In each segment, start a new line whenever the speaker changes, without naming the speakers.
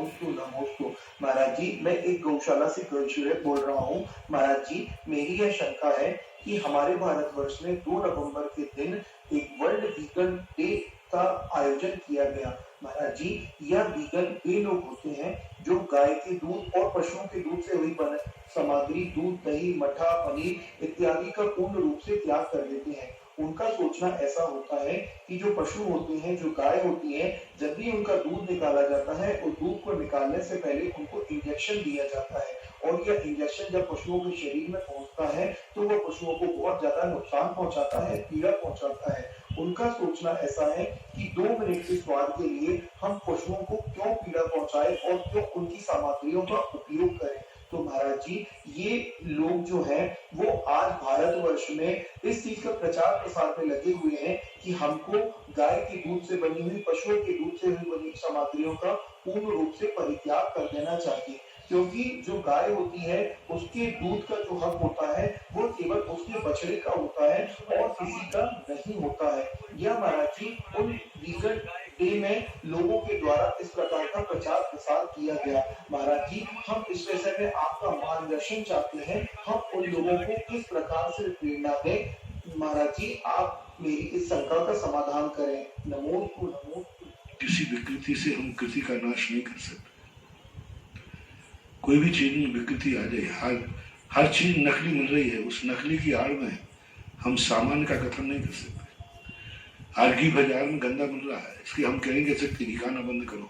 नमोस्तु नमोस्तु। महाराज जी, मैं एक गौशाला से गौसेवक बोल रहा हूँ। महाराज जी, मेरी यह शंका है कि हमारे भारतवर्ष में 2 नवंबर के दिन एक वर्ल्ड वीगन डे का आयोजन किया गया। महाराज जी, यह वीगन वे लोग होते हैं जो गाय के दूध और पशुओं के दूध से हुई बने सामग्री, दूध, दही, मठा, पनीर इत्यादि का पूर्ण रूप से त्याग कर देते हैं। उनका सोचना ऐसा होता है कि जो पशु होते हैं, जो गाय होती है, जब भी उनका दूध निकाला जाता है और दूध को निकालने से पहले उनको इंजेक्शन दिया जाता है और यह इंजेक्शन जब पशुओं के शरीर में पहुंचता है तो वह पशुओं को बहुत ज्यादा नुकसान पहुंचाता है, पीड़ा पहुंचाता है। उनका सोचना ऐसा है कि 2 मिनट के स्वाद के लिए हम पशुओं को क्यों पीड़ा पहुंचाए और क्यों उनकी सामग्रियों का उपयोग करें। तो महाराज जी, ये लोग जो हैं वो आज भारतवर्ष में इस चीज का प्रचार प्रसार में लगे हुए हैं कि हमको गाय के दूध से बनी हुई, पशुओं के दूध से हुई बनी सामग्रियों का पूर्ण रूप से परित्याग कर देना चाहिए, क्योंकि जो गाय होती है उसके दूध का जो हक होता है वो केवल उसके बछड़े का होता है और किसी का नहीं होता है। यह महाराज जी उन वीगन डे में लोगों के द्वारा इस प्रकार का प्रचार प्रसार किया गया। महाराज जी, हम इस विषय में आपका मार्गदर्शन चाहते हैं, हम उन लोगों को किस प्रकार से प्रेरणा दें। महाराज जी, आप मेरी इस शंका का समाधान करें। नमो नमो।
किसी विकृति से हम कृति का नाश नहीं कर सकते। कोई भी चीज में विकृति आ जाए, हर चीज नकली मिल रही है, उस नकली की आड़ में हम सामान्य का कथन नहीं कर सकते। आज घी बाजार में गंदा मिल रहा है, इसकी हम कहेंगे सकते घी खाना बंद करो।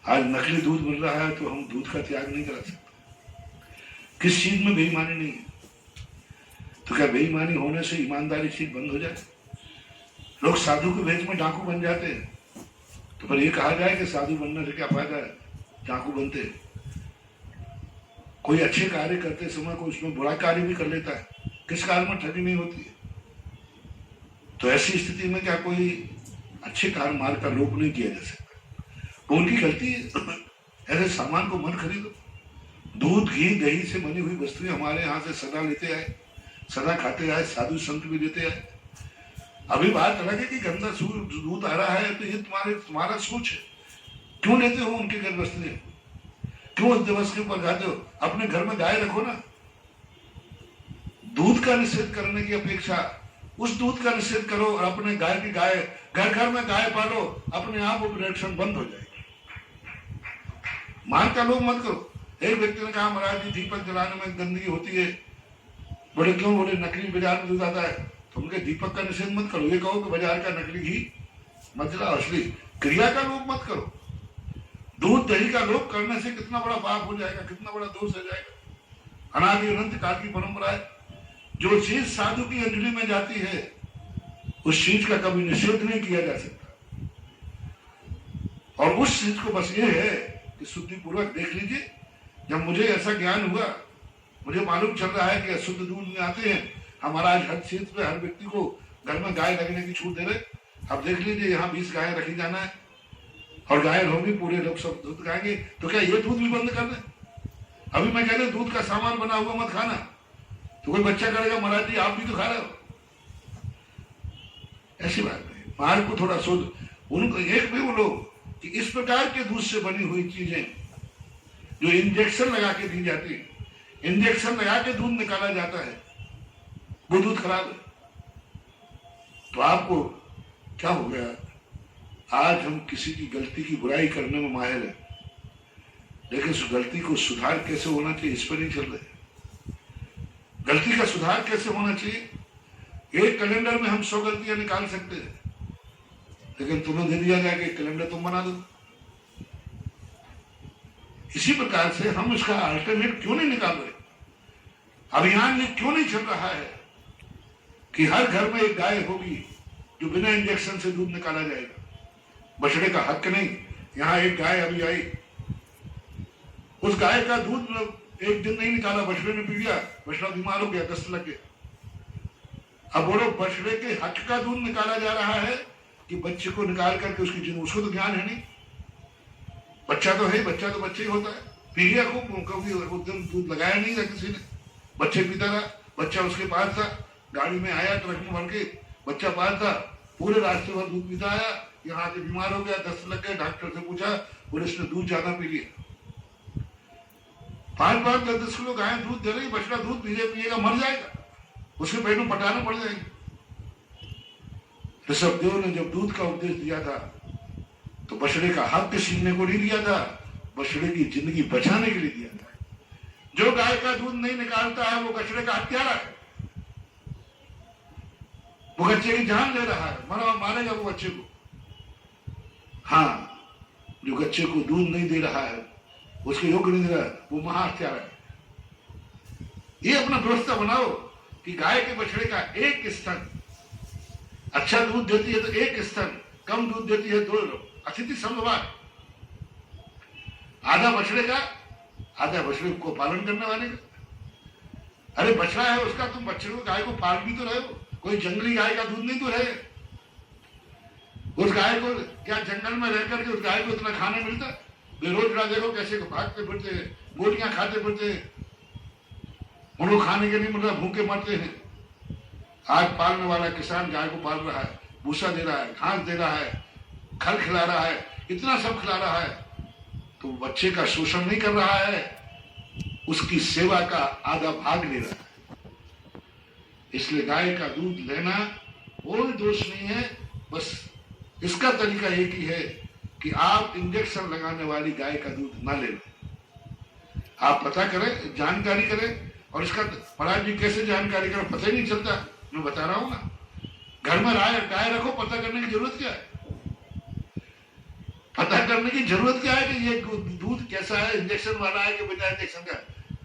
आज नकली दूध मिल रहा है तो हम दूध का त्याग नहीं करा सकते। किस चीज में बेईमानी नहीं है, तो क्या बेईमानी होने से ईमानदारी चीज बंद हो जाए? लोग साधु के भेष में डाकू बन जाते हैं, तो फिर ये कहा जाए कि साधु बनने से क्या फायदा है, डाकू बनते हैं। कोई अच्छे कार्य करते समय कोई उसमें बुरा कार्य भी कर लेता है, किस कार्य में ठगी नहीं होती है? तो ऐसी स्थिति में क्या कोई अच्छे कार्य मार्ग का लोप नहीं किया जा सकता? वो उनकी गलती है। ऐसे सामान को मत खरीदो। दूध, घी, दही से बनी हुई वस्तुएं हमारे यहाँ से सदा लेते आए, सदा खाते आए, साधु संत भी लेते आए। अभी बात अलग है कि गंदा दूध आ रहा है तो ये तुम्हारा सोच है। क्यों लेते हो उनके घर वस्तुएं? क्यों उस दिवस के ऊपर जाते हो? अपने घर में गाय रखो ना। दूध का निषेध करने की अपेक्षा उस दूध का निषेध करो और अपने गाय घर घर में गाय पालो, अपने आप ऑपरेशन बंद हो जाएगी। मान का लोभ मत करो। एक व्यक्ति ने कहा, महाराज जी, दीपक जलाने में गंदगी होती है। बोले क्यों? बोले नकली बाजार में दूध आता है। तो उनके दीपक का निषेध मत करो, ये कहो कि बाजार का नकली घी मत जलाओ, असली क्रिया का लोभ मत करो। दूध दही का लोभ करने से कितना बड़ा पाप हो जाएगा, कितना बड़ा दोष हो जाएगा। अनादि अनंत काल की परंपरा है। जो चीज साधु की अंजलि में जाती है उस चीज का कभी निषेध नहीं किया जा सकता। और उस चीज को बस ये है कि शुद्धि पूर्वक देख लीजिए। जब मुझे ऐसा ज्ञान हुआ, मुझे मालूम चल रहा है कि अशुद्ध दूध में आते हैं। हमारा आज हर क्षेत्र में हर व्यक्ति को घर में गाय लगने की छूट दे रहे। अब देख लीजिए, यहाँ 20 गायें रखी जाना है और गाय होगी, पूरे लोग सब दूध खाएंगे। तो क्या ये दूध भी बंद कर दें? अभी मैं कह रहा हूं दूध का सामान बना हुआ मत खाना, तो कोई बच्चा करेगा, महाराज जी आप भी तो खा रहे हो। ऐसी बात नहीं। मार्ग को थोड़ा सोच। उनको एक भी वो लोग कि इस प्रकार के दूध से बनी हुई चीजें जो इंजेक्शन लगा के दी जाती है, इंजेक्शन लगा के दूध निकाला जाता है, वो दूध खराब है। तो आपको क्या हो गया? आज हम किसी की गलती की बुराई करने में माहिर है, लेकिन उस गलती को सुधार कैसे होना चाहिए इस पर नहीं चल रहे। गलती का सुधार कैसे होना चाहिए? एक कैलेंडर में हम 100 गलतियां निकाल सकते हैं, लेकिन तुम्हें दे दिया जाए कि कैलेंडर तुम बना दो। इसी प्रकार से हम इसका अल्टरनेट क्यों नहीं निकाल रहे? अभियान ये क्यों नहीं चल रहा है कि हर घर में एक गाय होगी जो बिना इंजेक्शन से दूध निकाला जाएगा? बछड़े का हक नहीं। यहाँ एक गाय अभी आई, उस गाय का दूध एक दिन नहीं निकाला, बछड़े ने पी लिया, बछड़ा बीमार हो गया, दस्त लग गया। अब बोलो, बछड़े के हक का दूध निकाला जा रहा है कि बच्चे को निकाल करके उसकी जिंदगी? उसको तो ज्ञान है नहीं। बच्चा तो है, बच्चा तो बच्चे ही होता है। पी लिया खूब, कभी उस दिन दूध लगाया नहीं था किसी ने, बच्चे पीता रहा। बच्चा उसके पास था, गाड़ी में आया ट्रक में भर के, बच्चा पास था, पूरे रास्ते भर दूध पीता आया, यहाँ आके बीमार हो गया, दस्त लग गया। डॉक्टर से पूछा, बोले उसने दूध ज्यादा पी लिया। 5-5, 10-10 किलो गाय दूध दे रही, बछड़ा दूध पिएगा मर जाएगा, उसके पेट में पटाना पड़ जाएगी। ऋषभदेव ने जब दूध का उपदेश दिया था तो बछड़े का हक छीनने को नहीं दिया था, बछड़े की जिंदगी बचाने के लिए दिया था। जो गाय का दूध नहीं निकालता है वो बछड़े का हत्यारा है, वो बच्चे की जान ले रहा है, मारेगा वो बच्चे को। हाँ, जो बच्चे को दूध नहीं दे रहा है, उसके योग्य नहीं दे रहा है, वो महाहत्यारा है। ये अपना व्यवस्था बनाओ कि गाय के बछड़े का एक स्तन अच्छा दूध देती है तो एक स्तन, कम दूध देती है 2, अतिथि समवाय। आधा बछड़े का, आधा बछड़े को पालन करने वाले का। अरे बछड़ा है उसका, तुम बछड़े को गाय को पाल भी तो रहे हो, कोई जंगली गाय का दूध नहीं तो है। उस गाय को क्या जंगल में रह करके उस गाय को इतना खाने मिलता? बेरोजगार देखो कैसे भागते फिरते हैं, गोलियां खाते फिरते हैं, उनको खाने के नहीं मिल रहा, भूखे मरते हैं। आज पालने वाला किसान गाय को पाल रहा है, भूसा दे रहा है, घास दे रहा है, खल खिला रहा है, इतना सब खिला रहा है, तो बच्चे का शोषण नहीं कर रहा है, उसकी सेवा का आधा भाग ले रहा है। इसलिए गाय का दूध लेना कोई दोष नहीं है, बस इसका तरीका एक ही है कि आप इंजेक्शन लगाने वाली गाय का दूध ना लें। आप पता करें, जानकारी करें। और इसका महाराज जी कैसे जानकारी करें, पता ही नहीं चलता। मैं बता रहा हूं ना, घर में गाय रखो, पता करने की जरूरत क्या है? पता करने की जरूरत क्या है कि ये दूध कैसा है, इंजेक्शन वाला है कि बिना इंजेक्शन का?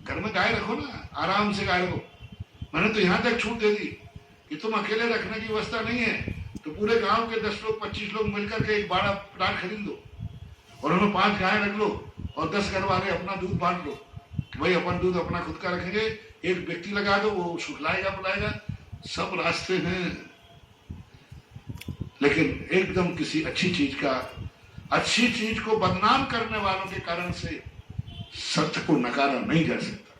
घर में गाय रखो ना, आराम से गाय रखो। मैंने तो यहां तक छूट दे दी कि तुम अकेले रखने की व्यवस्था नहीं है तो पूरे गांव के 10 लोग 25 लोग मिलकर के एक बड़ा प्लाट खरीद लो और उन्हें 5 गाय रख लो और 10 घर वाले अपना दूध बांट लो कि भाई अपन दूध अपना खुद का रखेंगे। एक व्यक्ति लगा दो, वो सुखलाएगा बुलाएगा, सब रास्ते हैं। लेकिन एकदम किसी अच्छी चीज को बदनाम करने वालों के कारण से सत्य को नकारा नहीं जा सकता।